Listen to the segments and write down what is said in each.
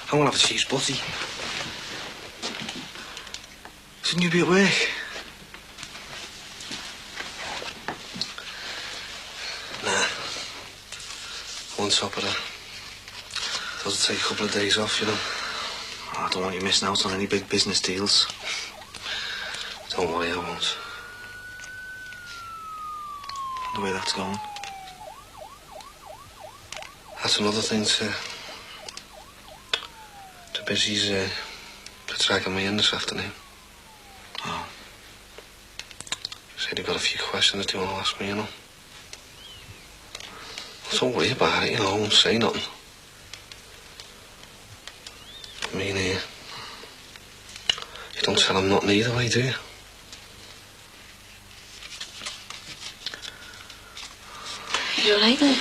I won't have a cheese butty. Shouldn't you be at work? Nah. On top of that. Does it take a couple of days off, you know? I don't want you missing out on any big business deals. Don't worry, I won't. The way that's going. That's another thing to Busy's dragging me in this afternoon. Oh. Said he got a few questions that he want to ask me, you know. Don't worry about it, you know, I won't say nothing. I mean, you don't tell him nothing either way, do you? You alright then?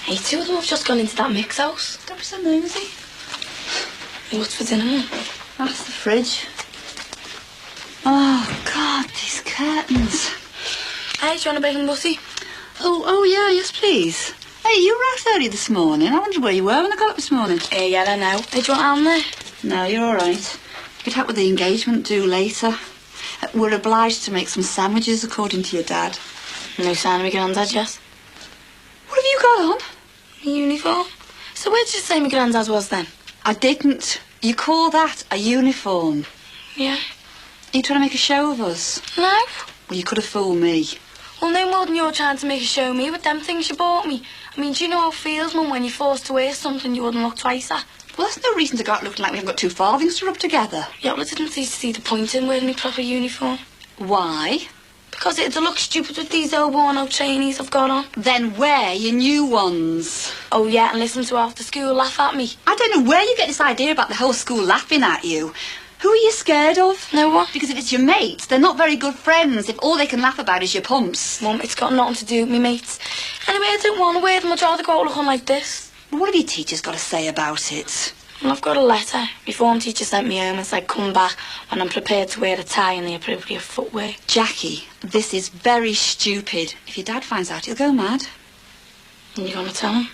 Hey, two of them have just gone into that mix house. Don't be so nosy. Hey, what's for dinner? That's the fridge. Oh, God, these curtains. Hey, do you want a bacon butty? Oh, yeah, yes, please. Hey, you were out early this morning. I wondered where you were when I got up this morning. Yeah, I know. Hey, do you want Alan there? No, you're all right. You could help with the engagement do later. We're obliged to make some sandwiches, according to your dad. No sign of my granddad yet. What have you got on? A uniform. So where did you say my granddad was then? I didn't. You call that a uniform? Yeah. Are you trying to make a show of us? No. Well, you could have fooled me. Well, no more than you're trying to make a show of me with them things you bought me. I mean, do you know how it feels, Mum, when you're forced to wear something you wouldn't look twice at? Well, that's no reason to go out looking like we haven't got two farthings to rub together. Yeah, well, I didn't see the point in wearing my proper uniform. Why? Because it'd look stupid with these old worn-out trainees I've got on. Then wear your new ones. Oh, yeah, and listen to half the school laugh at me. I don't know where you get this idea about the whole school laughing at you. Who are you scared of? No one. Because if it's your mates, they're not very good friends if all they can laugh about is your pumps. Mum, it's got nothing to do with me mates. Anyway, I don't want to wear them. I'd rather go out looking like this. Well, what have your teachers got to say about it? Well, I've got a letter. My form teacher sent me home and said come back when I'm prepared to wear a tie and the appropriate footwear. Jackie, this is very stupid. If your dad finds out, he'll go mad. And you're going to tell him?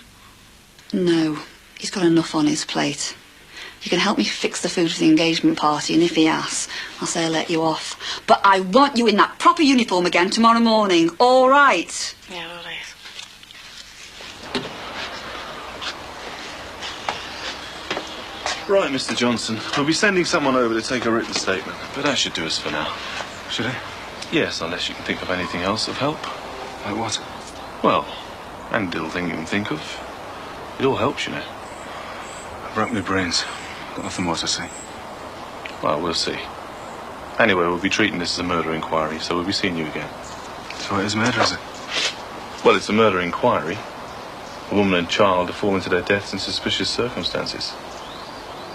No, he's got enough on his plate. You can help me fix the food for the engagement party, and if he asks, I'll say I'll let you off. But I want you in that proper uniform again tomorrow morning, all right? Yeah, all right. Right, Mr. Johnson. We'll be sending someone over to take a written statement, but that should do us for now. Should I? Yes, unless you can think of anything else of help. Like what? Well, and little thing you can think of. It all helps, you know. I've racked my brains. Got nothing more to say. Well, we'll see. Anyway, we'll be treating this as a murder inquiry, so we'll be seeing you again. So it is murder, is it? Well, it's a murder inquiry. A woman and child have fallen to their deaths in suspicious circumstances.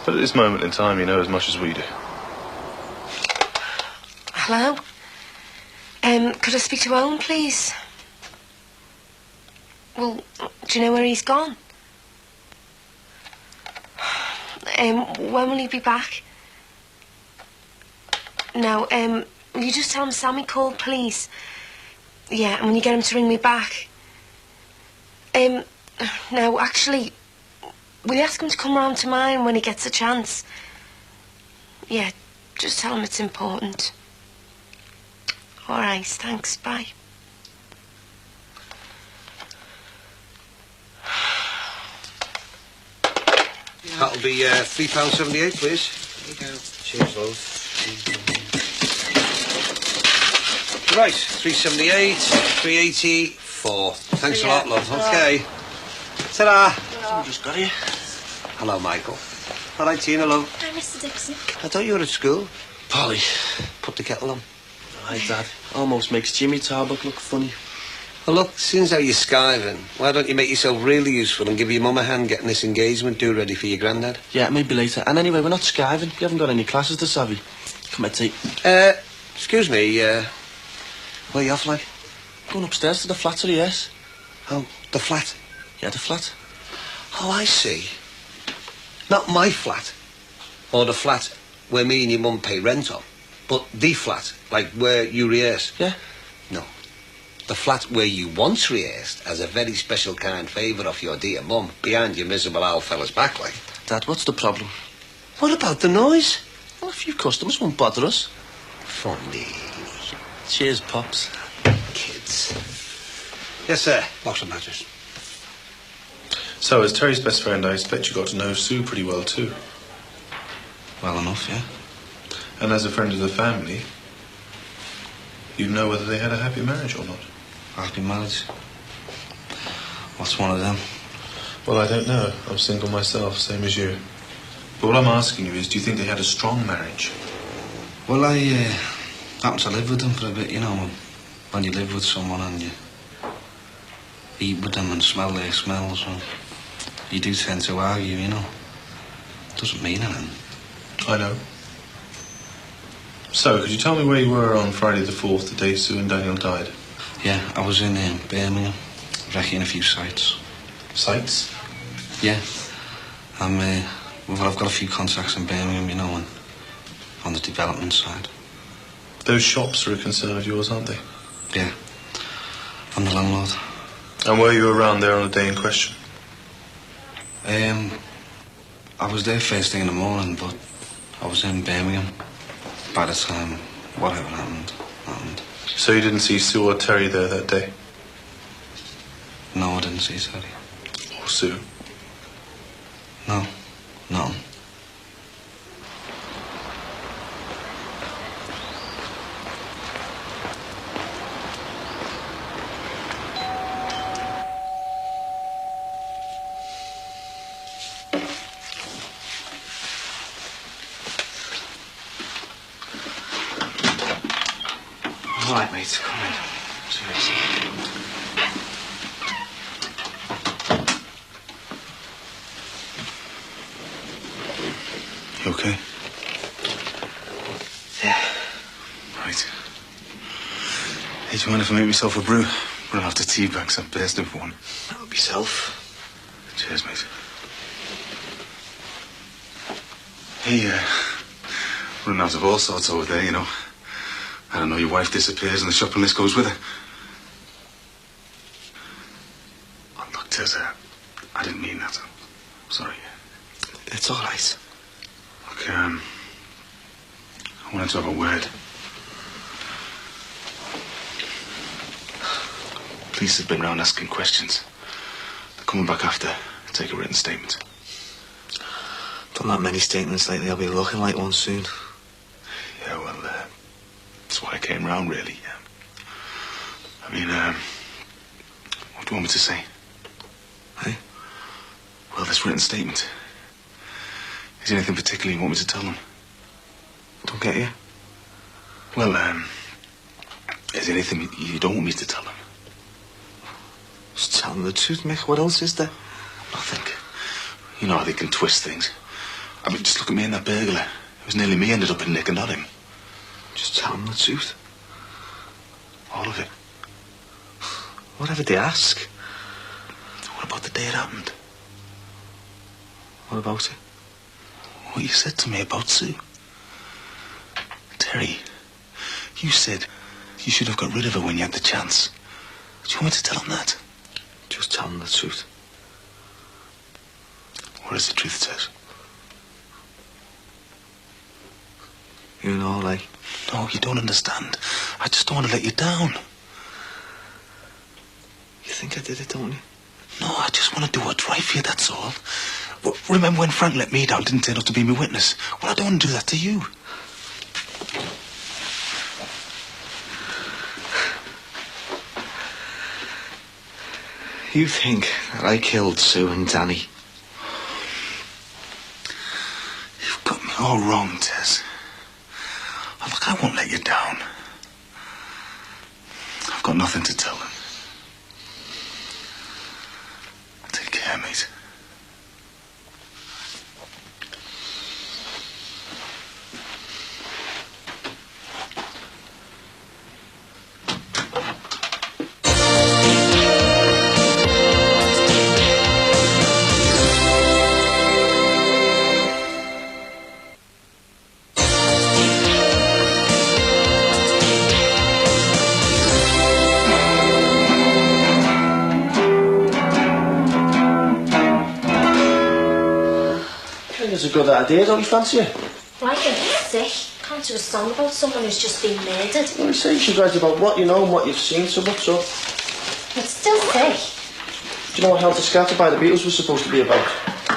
But at this moment in time, you know as much as we do. Hello? Could I speak to Owen, please? Well, do you know where he's gone? When will he be back? No, will you just tell him Sammy called, please? Yeah, and when you get him to ring me back. No, actually, will you ask him to come round to mine when he gets a chance? Yeah, just tell him it's important. All right, thanks, bye. That'll be £3.78, please. There you go. Cheers, love. Right, 378, 384. Thanks a lot, love. Okay. Ta-da. Someone just got here. Hello, Michael. All right, Tina, love. Hi, Mr. Dixon. I thought you were at school. Polly, put the kettle on. Hi, Dad. Almost makes Jimmy Tarbuck look funny. Well, look, since how you're skiving, why don't you make yourself really useful and give your mum a hand getting this engagement do ready for your granddad? Yeah, maybe later. And anyway, we're not skiving. We haven't got any classes to savvy. Come on, tea. Excuse me, where you off, like? Going upstairs to the flat to the yes. Oh, the flat? Yeah, the flat. Oh, I see. Not my flat. Or the flat where me and your mum pay rent on. But the flat, like where you rehearse. Yeah? No. The flat where you once rehearsed as a very special kind favour of your dear mum behind your miserable old fella's back, like. Dad, what's the problem? What about the noise? Well, a few customers won't bother us. Funny. Cheers, Pops. Kids. Yes, sir. Box of matches. So, as Terry's best friend, I expect you got to know Sue pretty well, too. Well enough, yeah. And as a friend of the family, you know whether they had a happy marriage or not. Happy marriage. What's one of them? Well, I don't know. I'm single myself, same as you. But what I'm asking you is, do you think they had a strong marriage? Well, I happened to live with them for a bit, you know. When you live with someone and you eat with them and smell their smells, well, you do tend to argue, you know. Doesn't mean anything. I know. So, could you tell me where you were on Friday the 4th, the day Sue and Daniel died? Yeah, I was in Birmingham, wrecking a few sites. Sites? Yeah. Well, I've got a few contacts in Birmingham, you know, and on the development side. Those shops are a concern of yours, aren't they? Yeah. I'm the landlord. And were you around there on the day in question? I was there first thing in the morning, but I was in Birmingham by the time whatever happened. So you didn't see Sue or Terry there that day? No, I didn't see Terry. Or Sue? No. No. All right, mate, come in. Seriously. You okay? Yeah. Right. Hey, do you mind if I make myself a brew? Run after tea bags. I'm bursting for one. Help yourself. Cheers, mate. Hey, running out of all sorts over there, you know. I don't know, your wife disappears and the shopping list goes with her. Oh, look, Tess, I didn't mean that. I'm sorry. It's all right. Look, I wanted to have a word. Police have been round asking questions. They're coming back after to take a written statement. Done that many statements lately, I'll be looking like one soon. Yeah, well, that's why I came round, really. I mean, what do you want me to say? Hey? Well, this written statement. Is there anything particular you want me to tell them? Don't get you? Well, is there anything you don't want me to tell them? Just tell them the truth, Mick. What else is there? Nothing. You know how they can twist things. I mean, just look at me and that burglar. It was nearly me ended up in Nick and not him. Just tell them the truth. All of it. Whatever they ask. What about the day it happened? What about it? What you said to me about Sue. Terry, you said you should have got rid of her when you had the chance. Do you want me to tell him that? Just tell them the truth. What is the truth, Tess? You know, like... No, you don't understand. I just don't want to let you down. You think I did it, don't you? No, I just want to do what's right for you, that's all. Well, remember when Frank let me down, didn't turn up to be my witness? Well, I don't want to do that to you. You think that I killed Sue and Danny? You've got me all wrong, Tess. Oh, look, I won't let you down. I've got nothing to tell them. Take care, mate. I think it's a good idea, don't you fancy it? Well, I think it's sick. Can't do a song about someone who's just been murdered. Well, you say you should write about what you know and what you've seen, so what's up? It's still sick. Do you know what Helter Skelter by the Beatles was supposed to be about?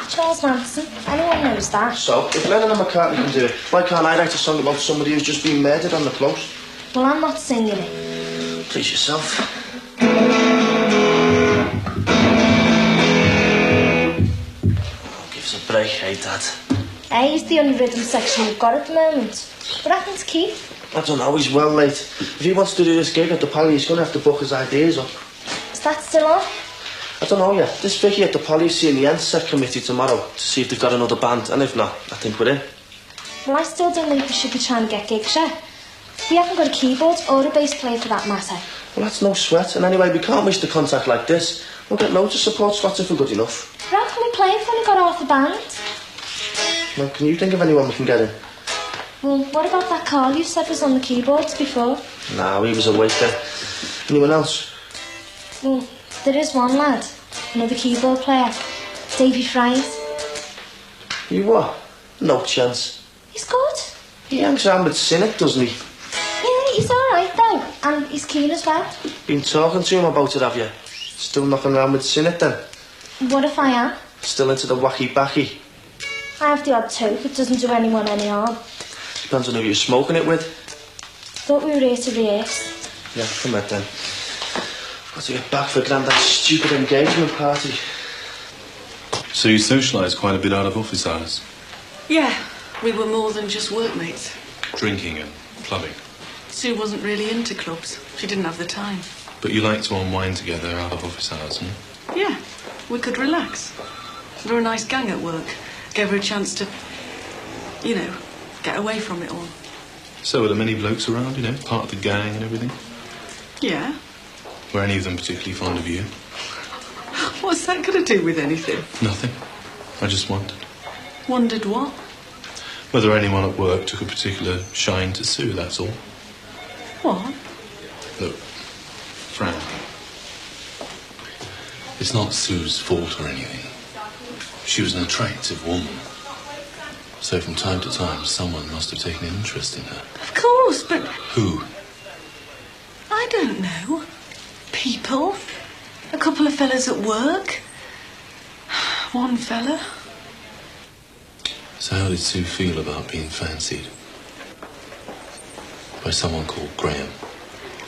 Charles Manson. Anyone knows that. So, if Lennon and McCartney can do it, why can't I write a song about somebody who's just been murdered on the close? Well, I'm not singing it. Please yourself. Give us a break, eh, Dad? A is the only rhythm section we've got at the moment. What happened to Keith? I don't know, he's well late. If he wants to do this gig at the Poly, he's going to have to book his ideas up. Is that still on? I don't know yet. This Vicky at the Poly is seeing the NSEC committee tomorrow to see if they've got another band, and if not, I think we're in. Well, I still don't think we should be trying to get gigs yet. We haven't got a keyboard or a bass player for that matter. Well, that's no sweat, and anyway, we can't miss the contact like this. We'll get loads of support slots if we're good enough. But how can we play if we've only got half the band? Well, can you think of anyone we can get in? Well, what about that Carl you said was on the keyboards before? Nah, he was a waiter. Anyone else? Well, there is one lad. Another keyboard player. Davy Fries. You what? No chance. He's good. He hangs around with Cynic, doesn't he? Yeah, he's alright though. And he's keen as well. Been talking to him about it, have you? Still knocking around with Cynic then? What if I am? Still into the wacky-backy? I have the odd toke. It doesn't do anyone any harm. Depends on who you're smoking it with. Thought we were here to rehearse. Yeah, come on then. Got to get back for Grandad's stupid engagement party. So you socialise quite a bit out of office hours? Yeah, we were more than just workmates. Drinking and clubbing? Sue wasn't really into clubs. She didn't have the time. But you like to unwind together out of office hours, hmm? Yeah, we could relax. We were a nice gang at work. Gave her a chance to, you know, get away from it all. So were there many blokes around, you know, part of the gang and everything? Yeah. Were any of them particularly fond of you? What's that got to do with anything? Nothing. I just wondered. Wondered what? Whether anyone at work took a particular shine to Sue, that's all. What? Look, Fran, it's not Sue's fault or anything. She was an attractive woman. So from time to time, someone must have taken an interest in her. Of course, but... Who? I don't know. People. A couple of fellas at work. One fella. So how did Sue feel about being fancied? By someone called Graham?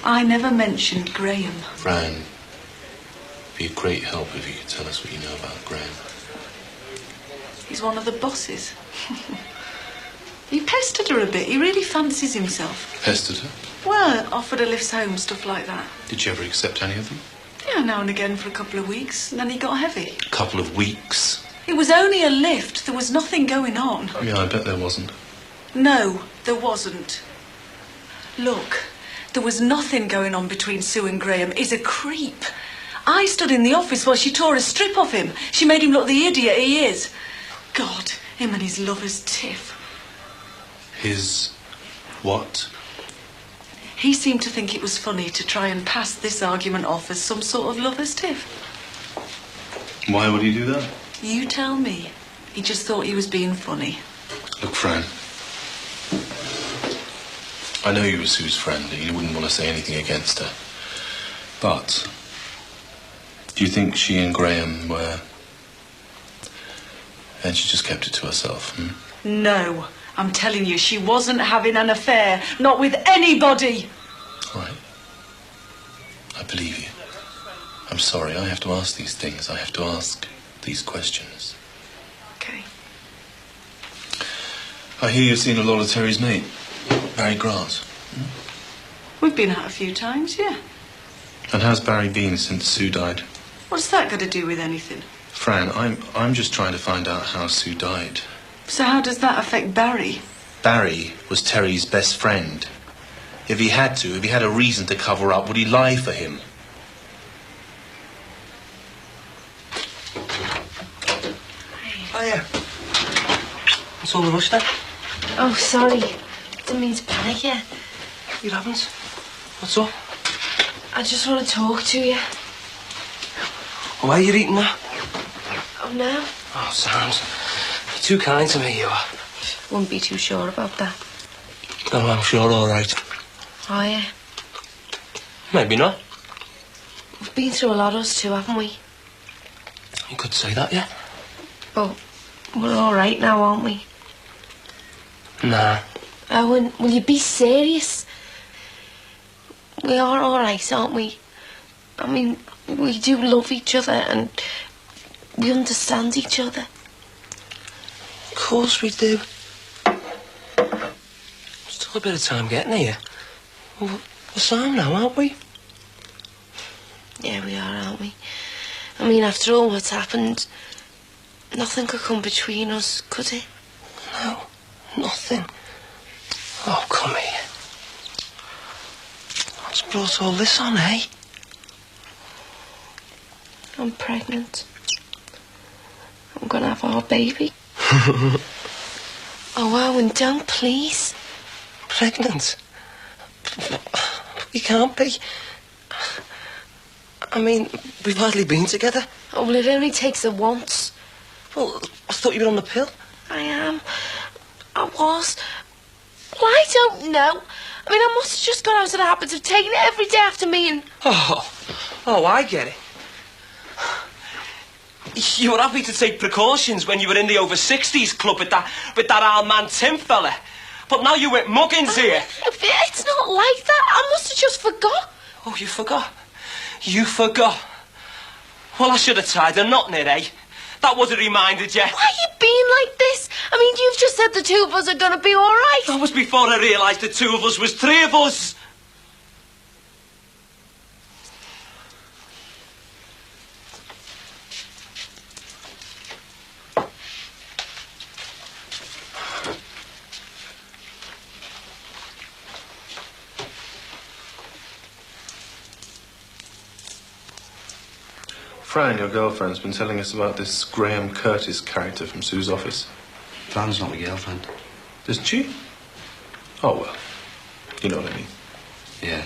I never mentioned Graham. Fran, it'd be a great help if you could tell us what you know about Graham. He's one of the bosses. He pestered her a bit. He really fancies himself. Pestered her? Well, offered her lifts home, stuff like that. Did she ever accept any of them? Yeah, now and again for a couple of weeks, and then he got heavy. A couple of weeks? It was only a lift. There was nothing going on. Yeah, I bet there wasn't. No, there wasn't. Look, there was nothing going on between Sue and Graham. He's a creep. I stood in the office while she tore a strip off him. She made him look the idiot he is. God, him and his lover's tiff. His what? He seemed to think it was funny to try and pass this argument off as some sort of lover's tiff. Why would he do that? You tell me. He just thought he was being funny. Look, Fran, I know you were Sue's friend and you wouldn't want to say anything against her. But do you think she and Graham were... And she just kept it to herself, hmm? No, I'm telling you, she wasn't having an affair. Not with anybody. All right. I believe you. I'm sorry, I have to ask these things. I have to ask these questions. Okay. I hear you've seen a lot of Terry's mate, Barry Grant. We've been out a few times, yeah. And how's Barry been since Sue died? What's that got to do with anything? Fran, I'm just trying to find out how Sue died. So how does that affect Barry? Barry was Terry's best friend. If he had a reason to cover up, would he lie for him? Oh, yeah. What's all the rush then? Oh, sorry. Didn't mean to panic you. You haven't? What's up? I just want to talk to you. Why are you eating that? Oh, no. Oh, sounds. Too kind to me, you are. Wouldn't be too sure about that. No, I'm sure all right. Oh, yeah. Maybe not. We've been through a lot, us two, haven't we? You could say that, yeah. But we're all right now, aren't we? Nah. Owen, will you be serious? We are all right, aren't we? I mean, we do love each other and we understand each other. Of course we do. Still a bit of time getting here. We're Sam now, aren't we? Yeah, we are, aren't we? I mean, after all what's happened, nothing could come between us, could it? No, nothing. Oh, come here. What's brought all this on, eh? I'm pregnant. I'm gonna have our baby. Oh, Owen, don't, please. Pregnant? You can't be. I mean, we've hardly been together. Oh, well, it only takes it once. Well, I thought you were on the pill. I am. I was. Well, I don't know. I mean, I must have just got out of the habit of taking it every day after me and... Oh, I get it. You were happy to take precautions when you were in the over-60s club with that old man Tim fella. But now you went muggins here. It's not like that. I must have just forgot. Oh, you forgot? You forgot? Well, I should have tied a knot in it, eh? That would have reminded you. Why are you being like this? I mean, you've just said the two of us are going to be all right. That was before I realised the two of us was three of us. Fran, your girlfriend's been telling us about this Graham Curtis character from Sue's office. Fran's not my girlfriend. Isn't she? Oh, well. You know what I mean. Yeah.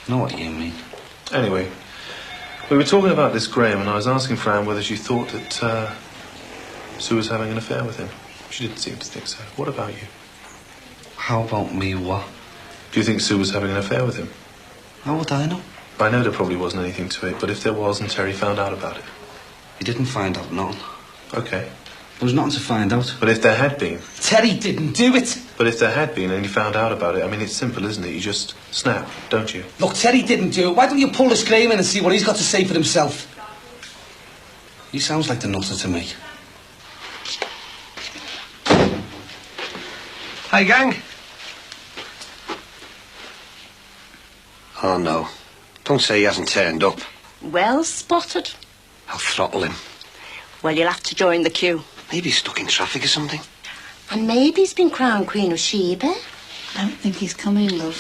I know what you mean. Anyway, we were talking about this Graham, and I was asking Fran whether she thought that Sue was having an affair with him. She didn't seem to think so. What about you? How about me, what? Do you think Sue was having an affair with him? How would I know? I know there probably wasn't anything to it, but if there was and Terry found out about it? He didn't find out nothing. Okay. There was nothing to find out. But if there had been... Terry didn't do it! But if there had been and you found out about it, I mean, it's simple, isn't it? You just snap, don't you? Look, Terry didn't do it. Why don't you pull this Graham in and see what he's got to say for himself? He sounds like the nutter to me. Hi, gang. Oh, no. Don't say he hasn't turned up. Well spotted. I'll throttle him. Well, you'll have to join the queue. Maybe he's stuck in traffic or something. And maybe he's been crowned Queen of Sheba. I don't think he's coming, love.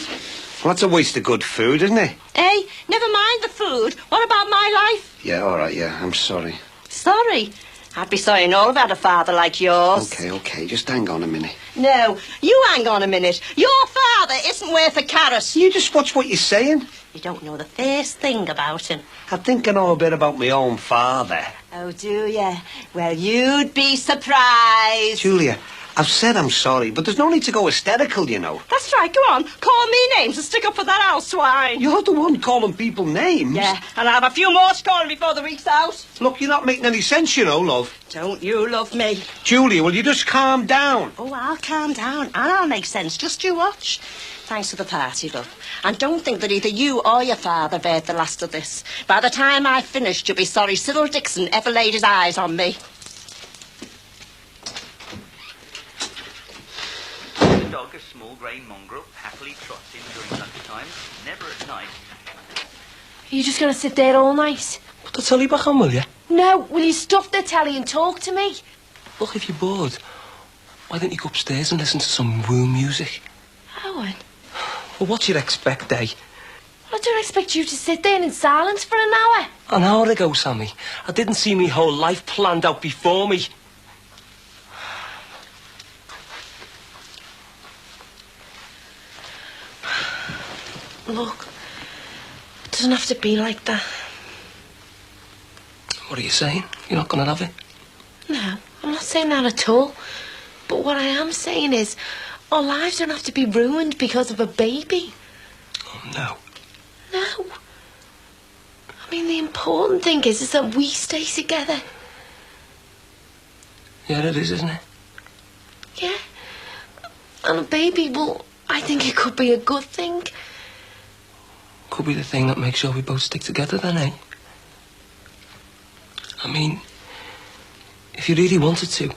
Well, that's a waste of good food, isn't it? Hey, never mind the food. What about my life? Yeah, all right, yeah, I'm sorry. Sorry. I'd be sorry and all about a father like yours. Okay, just hang on a minute. No, you hang on a minute. Your father isn't worth a carrot. You just watch what you're saying. You don't know the first thing about him. I think I know a bit about my own father. Oh, do you? Well, you'd be surprised. Julia, I've said I'm sorry, but there's no need to go hysterical, you know. That's right, go on. Call me names and stick up for that old swine. You're the one calling people names. Yeah, and I have a few more scoring before the week's out. Look, you're not making any sense, you know, love. Don't you love me? Julia, will you just calm down? Oh, I'll calm down and I'll make sense. Just you watch. Thanks for the party, love. And don't think that either you or your father have heard the last of this. By the time I've finished, you'll be sorry Cyril Dixon ever laid his eyes on me. The dog, a small grey mongrel, happily trots in during lunchtime, never at night. Are you just going to sit there all night? Put the telly back on, will you? No, will you stuff the telly and talk to me? Look, if you're bored, why don't you go upstairs and listen to some woo music? Owen. Well, what do you expect, eh? I don't expect you to sit there in silence for an hour. An hour ago, Sammy. I didn't see me whole life planned out before me. Look, it doesn't have to be like that. What are you saying? You're not going to have it? No, I'm not saying that at all. But what I am saying is, our lives don't have to be ruined because of a baby. Oh, no. No. I mean, the important thing is that we stay together. Yeah, it is, isn't it? Yeah. And a baby, well, I think it could be a good thing. Could be the thing that makes sure we both stick together then, eh? I mean, if you really wanted to,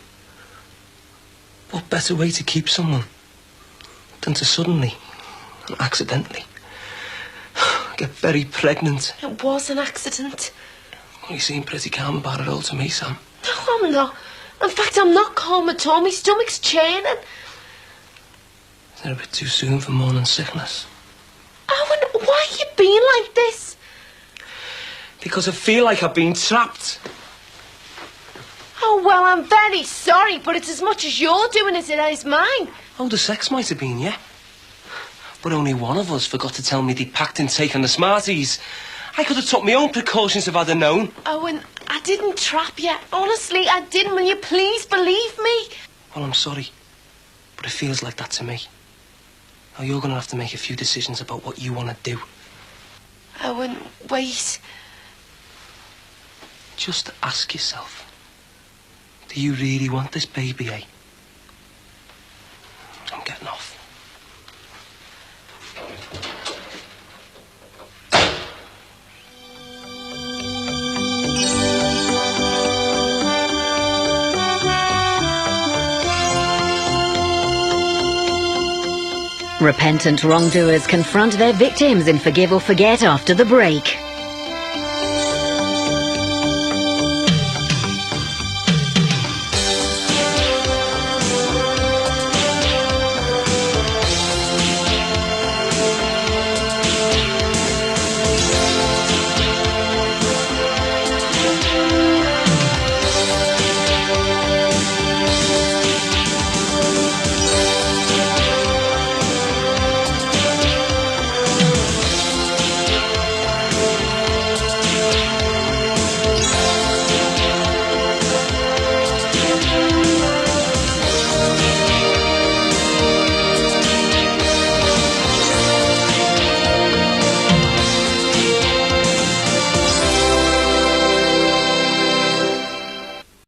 what better way to keep someone than to suddenly and accidentally get very pregnant? It was an accident. Well, you seem pretty calm about it all to me, Sam. No, I'm not. In fact, I'm not calm at all. My stomach's churning. Is it a bit too soon for morning sickness? Owen, why are you being like this? Because I feel like I've been trapped. Oh, well, I'm very sorry, but it's as much as you're doing as it is mine. Oh, the sex might have been, yeah. But only one of us forgot to tell me they'd packed in taking the Smarties. I could have took my own precautions if I'd have known. Owen, I didn't trap you. Honestly, I didn't. Will you please believe me? Well, I'm sorry, but it feels like that to me. Now, you're going to have to make a few decisions about what you want to do. Owen, wait. Just ask yourself, do you really want this baby, eh? I'm getting off. Repentant wrongdoers confront their victims in Forgive or Forget after the break.